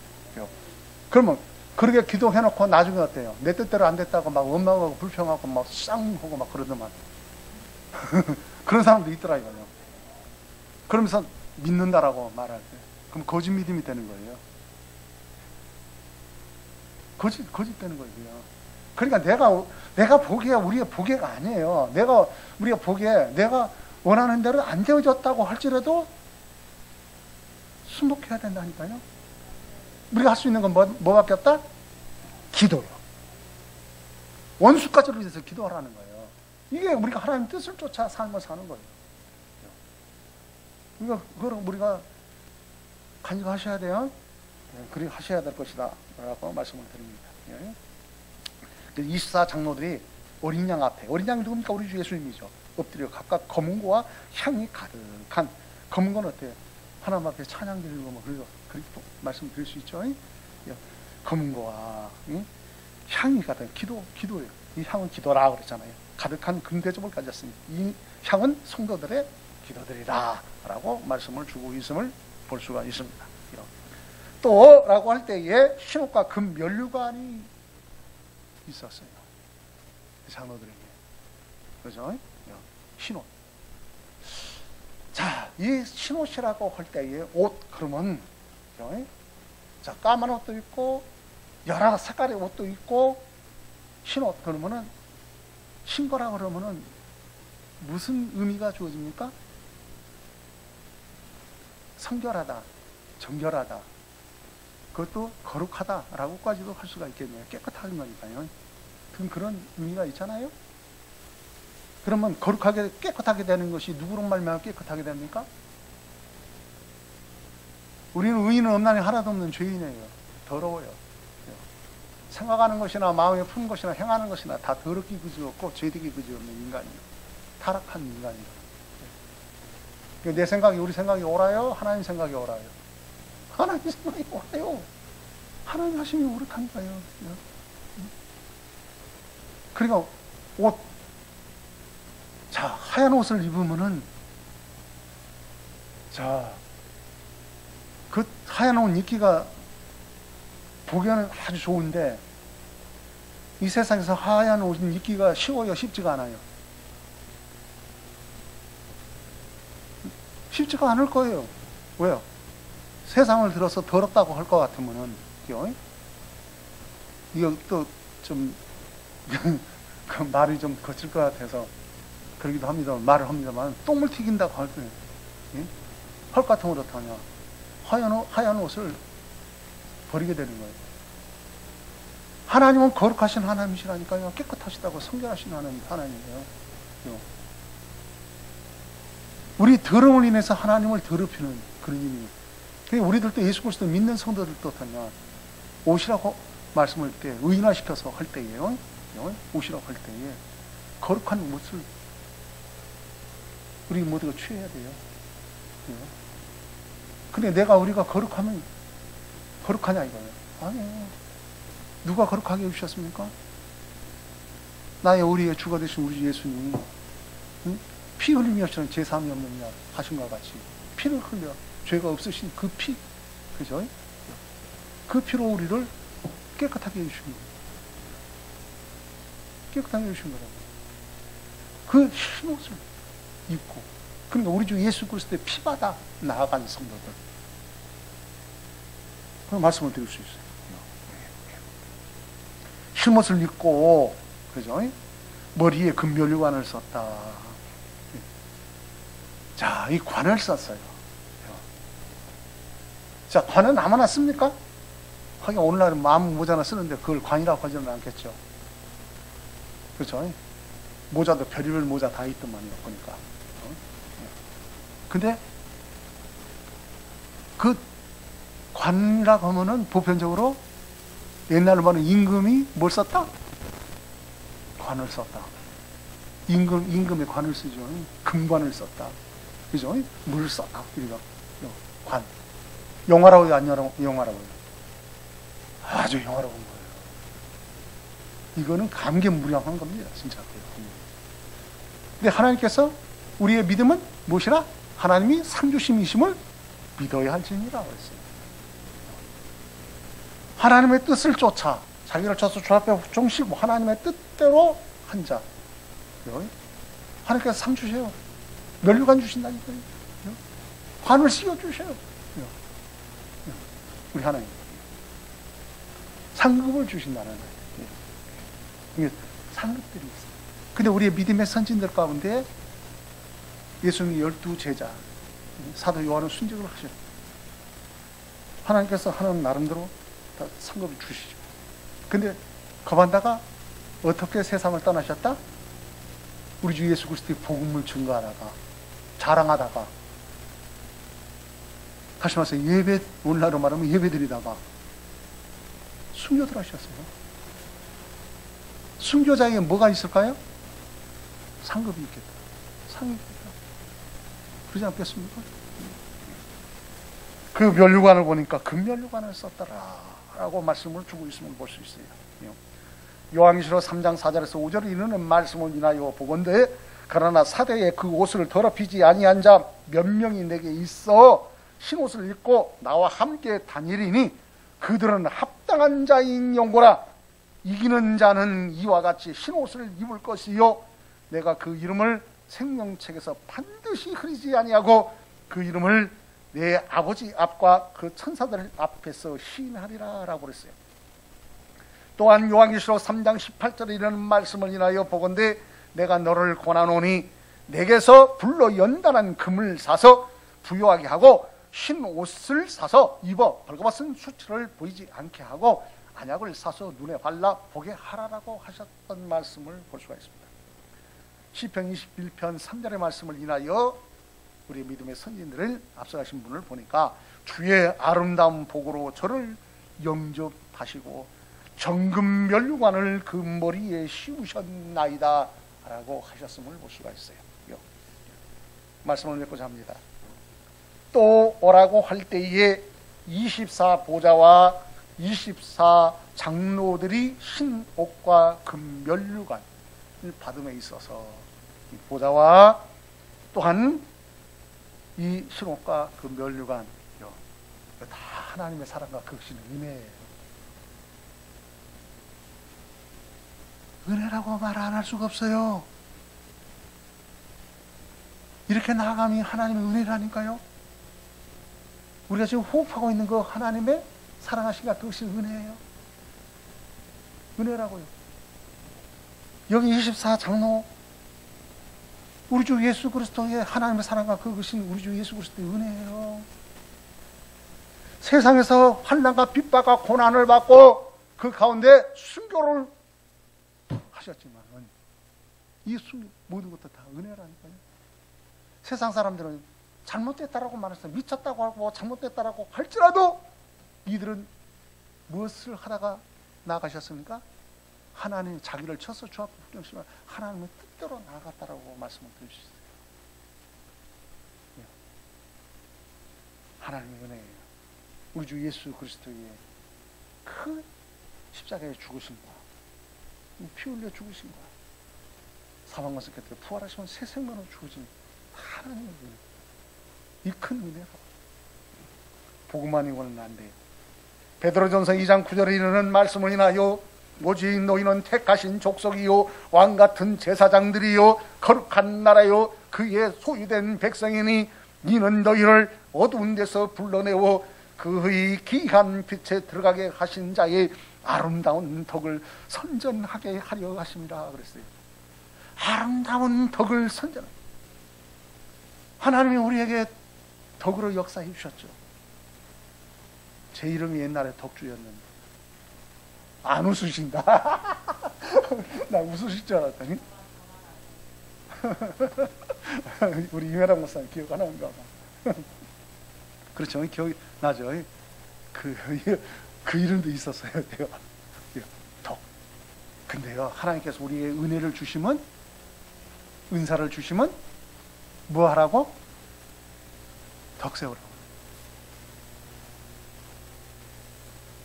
그러면 그렇게 기도해놓고 나중에 어때요? 내 뜻대로 안 됐다고 막 원망하고 불평하고 막 쌍하고 막 그러더만 그런 사람도 있더라고요. 그러면서 믿는다라고 말할 때 그럼 거짓 믿음이 되는 거예요. 거짓 되는 거예요. 그러니까 내가 보기에 우리의 보기가 아니에요. 우리가 보기에 내가 원하는 대로 안 되어졌다고 할지라도 순복해야 된다니까요. 우리가 할 수 있는 건 뭐밖에 없다? 기도요. 원수까지로 위해서 기도하라는 거예요. 이게 우리가 하나님 뜻을 쫓아 삶을 사는 거예요. 그걸 우리가 간직하셔야 돼요. 그렇게 하셔야 될 것이다 라고 말씀을 드립니다. 24 장로들이 어린 양 앞에, 어린 양이 누굽니까? 우리 주 예수님이죠. 엎드려 각각 검은 고와 향이 가득한, 검은 건 어때요? 하나님 앞에 찬양 드리고 뭐 그렇게 말씀드릴 수 있죠. 검은 거와 향이 가득한 기도예요. 이 향은 기도라 그랬잖아요. 가득한 금대접을 가졌으니 이 향은 성도들의 기도들이라 라고 말씀을 주고 있음을 볼 수가 있습니다. 또 라고 할 때에 신옥과 금 면류관이 있었어요. 장로들에게. 그죠? 신옷. 자, 이 신옷이라고 할 때에 옷, 그러면, 자, 까만 옷도 있고, 여러 색깔의 옷도 있고, 신옷, 그러면은, 신거라 그러면은, 무슨 의미가 주어집니까? 성결하다, 정결하다, 그것도 거룩하다라고까지도 할 수가 있겠네요. 깨끗한 거니까요. 그런 의미가 있잖아요. 그러면 거룩하게 깨끗하게 되는 것이 누구로 말미암아 깨끗하게 됩니까? 우리는 의인은 없나니 하나도 없는 죄인이에요. 더러워요. 생각하는 것이나 마음에 푸는 것이나 행하는 것이나 다 더럽기 그지없고 죄되기 그지없는 인간이에요. 타락한 인간이에요. 내 생각이, 우리 생각이 옳아요? 하나님 생각이 옳아요? 하나님 생각이 옳아요. 하나님 하심이 옳다니까요. 그러니까 옷, 자, 하얀 옷을 입으면은, 자, 그 하얀 옷 입기가 보기에는 아주 좋은데, 이 세상에서 하얀 옷 입기가 쉬워요? 쉽지가 않아요? 쉽지가 않을 거예요. 왜요? 세상을 들어서 더럽다고 할 것 같으면은, 이거 또 좀, 그 말이 좀 거칠 것 같아서 그러기도 합니다. 말을 합니다만, 똥물 튀긴다고 할 때, 헐 같은 거 어떡하냐. 하얀 옷을 버리게 되는 거예요. 하나님은 거룩하신 하나님이시라니까요. 깨끗하시다고 성결하신 하나님이에요. 우리 더러움을 인해서 하나님을 더럽히는 그런 의미예요. 그러니까 우리들도 예수 그리스도 믿는 성도들도 어떠냐. 옷이라고 말씀을 때, 의인화시켜서 할 때예요. 옷이라고 할 때에 거룩한 옷을 우리 모두가 취해야 돼요. 근데 우리가 거룩하면 거룩하냐 이거예요. 아니에요. 누가 거룩하게 해주셨습니까? 나의 우리의 주가 되신 우리 예수님이 피 흘림이 없이는 제사함이 없느냐 하신 것 같이 피를 흘려 죄가 없으신 그 피, 그죠? 그 피로 우리를 깨끗하게 해주신 거예요. 깨끗하게 해주신 거라고. 그 흰옷을 입고, 그러니까 우리 주 예수 그리스도의 피받아 나아간 성도들, 그런 말씀을 드릴 수 있어요. 흰옷을 입고, 그죠? 머리에 금면류관을 썼다. 자, 이 관을 썼어요. 자, 관은 아무나 씁니까? 하긴 오늘날은 마음 모자나 쓰는데 그걸 관이라고 하지는 않겠죠. 그렇죠? 모자도 별의별 모자 다 있더만요. 보니까. 근데 그 관이라고 하면은 보편적으로 옛날로 말하는 임금이 뭘 썼다? 관을 썼다. 임금의 관을 쓰죠. 금관을 썼다. 그죠? 물 썼다. 우리가 관. 영화라고요, 안 영화라고요? 아주 영화라고 한 거예요. 이거는 감개무량한 겁니다, 진짜. 근데 하나님께서 우리의 믿음은 무엇이라? 하나님이 상주심이심을 믿어야 할지니라 그랬어요. 하나님의 뜻을 쫓아 자기를 쳐서 주 앞에 종시고 하나님의 뜻대로 한 자. 하나님께서 상 주세요. 면류관 주신다니까요. 관을 씌워 주세요. 우리 하나님 상급을 주신다는 거예요. 상급들이 있어요. 근데 우리의 믿음의 선진들 가운데 예수님이 12제자 사도 요한은 순직을 하셔요. 하나님께서 하는 나름대로 다 상급을 주시죠. 근데 거반다가 어떻게 세상을 떠나셨다? 우리 주 예수 그리스도의 복음을 증거하다가 자랑하다가 다시 말해서 예배, 오늘날로 말하면 예배 드리다가 순교들 하셨어요. 순교자에게 뭐가 있을까요? 상급이 있겠다. 상이 있겠다. 그러지 않겠습니까? 그 면류관을 보니까 금면류관을 썼더라 라고 말씀을 주고 있음을 볼 수 있어요. 요한계시록 3장 4절에서 5절에 이르는 말씀을 인하여 보건대 그러나 사대에 그 옷을 더럽히지 아니한 자 몇 명이 내게 있어 흰옷을 입고 나와 함께 다니리니 그들은 합당한 자인 영고라. 이기는 자는 이와 같이 흰옷을 입을 것이요 내가 그 이름을 생명책에서 반드시 흐리지 아니하고 그 이름을 내 아버지 앞과 그 천사들 앞에서 시인하리라 라고 그랬어요. 또한 요한계시록 3장 18절에 이르는 말씀을 인하여 보건대 내가 너를 권하노니 내게서 불로 연단한 금을 사서 부요하게 하고 흰 옷을 사서 입어 벌거벗은 수치를 보이지 않게 하고 안약을 사서 눈에 발라 보게 하라라고 하셨던 말씀을 볼 수가 있습니다. 시편 21편 3절의 말씀을 인하여 우리 믿음의 선진들을 앞서가신 분을 보니까 주의 아름다운 복으로 저를 영접하시고 정금 면류관을 그 머리에 씌우셨나이다 라고 하셨음을 볼 수가 있어요. 말씀을 맺고자 합니다. 또 오라고 할 때에 24 보좌와 24 장로들이 흰 옷과 금 면류관을 받음에 있어서 이 보좌와 또한 이 흰 옷과 그 면류관 다 하나님의 사랑과 그것이 은혜예요. 은혜라고 말 안 할 수가 없어요. 이렇게 나아감이 하나님의 은혜라니까요. 우리가 지금 호흡하고 있는 그 하나님의 사랑하신가 그것이 은혜예요. 은혜라고요. 여기 24 장로 우리 주 예수 그리스도의 하나님의 사랑과 그것이 우리 주 예수 그리스도의 은혜예요. 세상에서 환난과 핍박과 고난을 받고 그 가운데 순교를 하셨지만 이 순교 모든 것도 다 은혜라니까요. 세상 사람들은 잘못됐다라고 말해서 미쳤다고 하고 잘못됐다라고 할지라도 이들은 무엇을 하다가 나아가셨습니까? 하나님이 자기를 쳐서 주 앞에 부정시면 하나님의 뜻대로 나아갔다라고 말씀을 드릴 수 있어요. 하나님의 은혜예요. 우리 주 예수 그리스도의 그 십자가의 죽으심과 피 흘려 죽으심과 사망과 섞여 부활하시면 새 생명으로 주어진 하나님의 은혜, 이 큰 은혜로 복음만 이고는 안 돼요. 베드로전서 2장 9절에 이르는 말씀을 인하여 오직 너희는 택하신 족속이요 왕같은 제사장들이요 거룩한 나라요 그의 소유된 백성이니 이는 너희를 어두운 데서 불러내어 그의 귀한 빛에 들어가게 하신 자의 아름다운 덕을 선전하게 하려 하심이라 그랬어요. 아름다운 덕을 선전. 하나님이 우리에게 덕으로 역사해 주셨죠. 제 이름이 옛날에 덕주였는데 안 웃으신다. 나 웃으실 줄 알았더니 우리 이매랑 목사님 기억 안 나는가 봐. 그렇죠. 기억이 나죠. 그 이름도 있었어요. 내가 덕. 근데요, 하나님께서 우리에게 은혜를 주시면, 은사를 주시면 뭐 하라고? 덕 세우라고.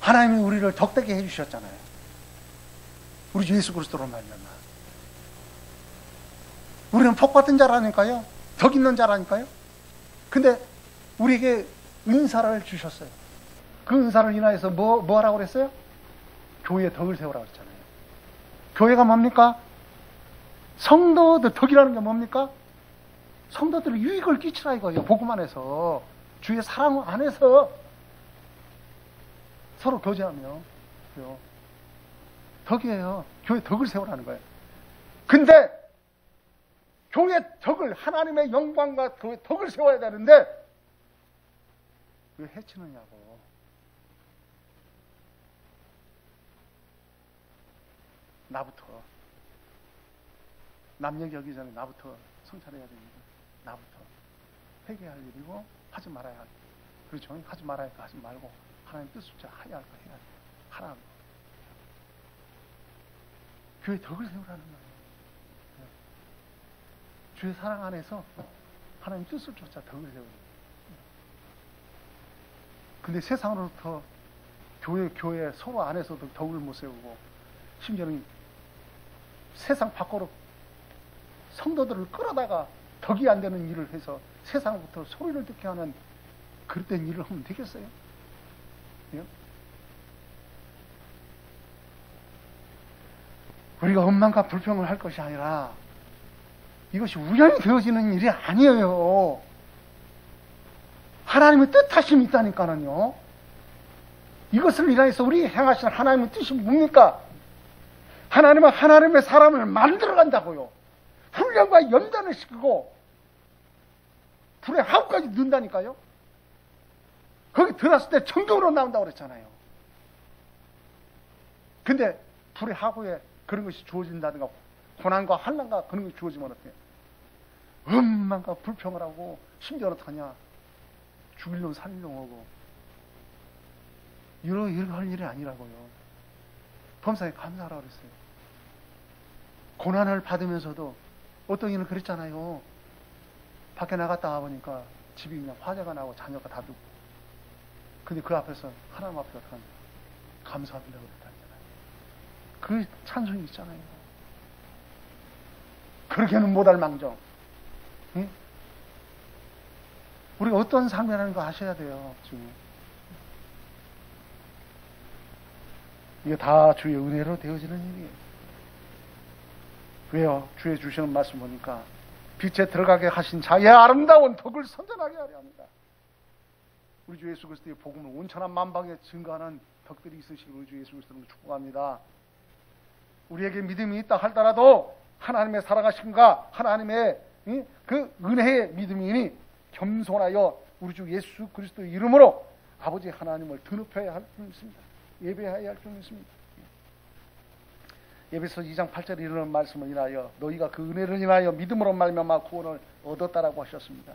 하나님이 우리를 덕되게 해주셨잖아요. 우리 주 예수 그리스도로 말미암아. 우리는 복 받은 자라니까요. 덕 있는 자라니까요. 근데 우리에게 은사를 주셨어요. 그 은사를 인하여서 뭐 하라고 그랬어요? 교회에 덕을 세우라고 그랬잖아요. 교회가 뭡니까? 성도들 덕이라는 게 뭡니까? 성도들의 유익을 끼치라 이거예요. 복음 안에서, 주의 사랑 안에서 서로 교제하며 덕이에요. 교회 덕을 세우라는 거예요. 근데 교회 덕을, 하나님의 영광과 교회 덕을 세워야 되는데 왜 해치느냐고. 나부터, 남 얘기하기 전에 나부터 성찰해야 됩니다. 나부터 회개할 일이고 하지 말아야 할 일. 그렇죠? 하지 말아야 할 거 하지 말고 하나님 뜻을 해야 할 거 해야 돼. 하라는 거. 교회 덕을 세우라는 거예요. 주의 사랑 안에서 하나님 뜻을 쫓아 덕을 세우는 거예요. 근데 세상으로부터 교회 서로 안에서도 덕을 못 세우고, 심지어는 세상 밖으로 성도들을 끌어다가 덕이 안 되는 일을 해서 세상부터 소리를 듣게 하는 그릇된 일을 하면 되겠어요? 예? 우리가 원망과 불평을 할 것이 아니라 이것이 우연히 되어지는 일이 아니에요. 하나님의 뜻하심이 있다니까는요. 이것을 인하여서 우리 행하시는 하나님의 뜻이 뭡니까? 하나님은 하나님의 사람을 만들어간다고요. 훈련과 연단을 시키고 불의 하우까지 넣는다니까요. 거기 들어갔을 때 정경으로 나온다고 그랬잖아요. 근데 불의 하우에 그런 것이 주어진다든가 고난과 환난과 그런 것이 주어지면 어때요? 원망과 불평을 하고 심지어는 어떡하냐, 죽일 놈 살릴 놈 하고 이런 할 일이 아니라고요. 범사에 감사하라고 그랬어요. 고난을 받으면서도 어떤 이는 그랬잖아요. 밖에 나갔다 와보니까 집이 그냥 화재가 나고 자녀가 다 죽고, 근데 그 앞에서 하나님 앞에 어떡하냐, 감사합니다 그랬다잖아요. 그 찬송이 있잖아요. 그렇게는 못할 망정. 응? 우리가 어떤 삶이라는 거 아셔야 돼요. 지금 이게 다 주의 은혜로 되어지는 일이에요. 왜요? 주의 주시는 말씀 보니까 빛에 들어가게 하신 자의 아름다운 덕을 선전하게 하려 합니다. 우리 주 예수 그리스도의 복음을 온천한 만방에 증거하는 덕들이 있으시길 우리 주 예수 그리스도로 축복합니다. 우리에게 믿음이 있다 할더라도 하나님의 살아가심과 하나님의 그 은혜의 믿음이니 겸손하여 우리 주 예수 그리스도의 이름으로 아버지 하나님을 드높여야 할 줄 믿습니다. 예배해야 할 줄 믿습니다. 에베소 2장 8절에 이르는 말씀을 인하여 너희가 그 은혜를 인하여 믿음으로 말미암아 구원을 얻었다라고 하셨습니다.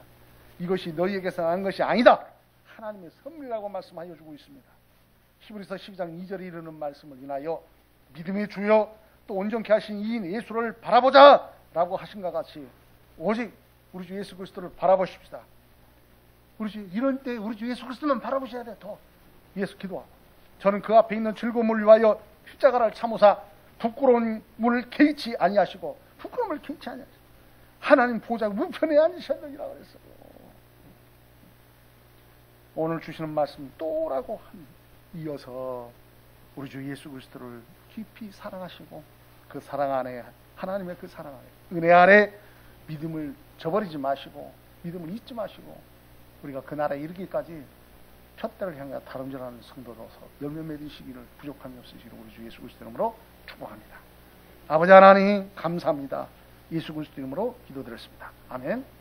이것이 너희에게서 난 것이 아니다. 하나님의 선물이라고 말씀하여 주고 있습니다. 히브리서 12장 2절에 이르는 말씀을 인하여 믿음의 주여 또 온전케 하신 이인 예수를 바라보자 라고 하신것 같이 오직 우리 주 예수 그리스도를 바라보십시다. 이런 때 우리 주 예수 그리스도만 바라보셔야 돼. 더 예수 기도하고 저는 그 앞에 있는 즐거움을 위하여 십자가를 참으사 부끄러움을 개의치 아니하시고 부끄러움을 개의치 아니하시고 하나님 보좌 우편에 앉으셨느니라 그랬어요. 오늘 주시는 말씀 또라고 이어서 우리 주 예수 그리스도를 깊이 사랑하시고 그 사랑 안에 하나님의 그 사랑 안에 은혜 안에 믿음을 저버리지 마시고 믿음을 잊지 마시고 우리가 그 나라에 이르기까지 푯대를 향해 다름질하는 성도로서 열매 맺으시기를 부족함이 없으시기를 우리 주 예수 그리스도 이름으로 축복합니다. 아버지 하나님 감사합니다. 예수 그리스도 이름으로 기도드렸습니다. 아멘.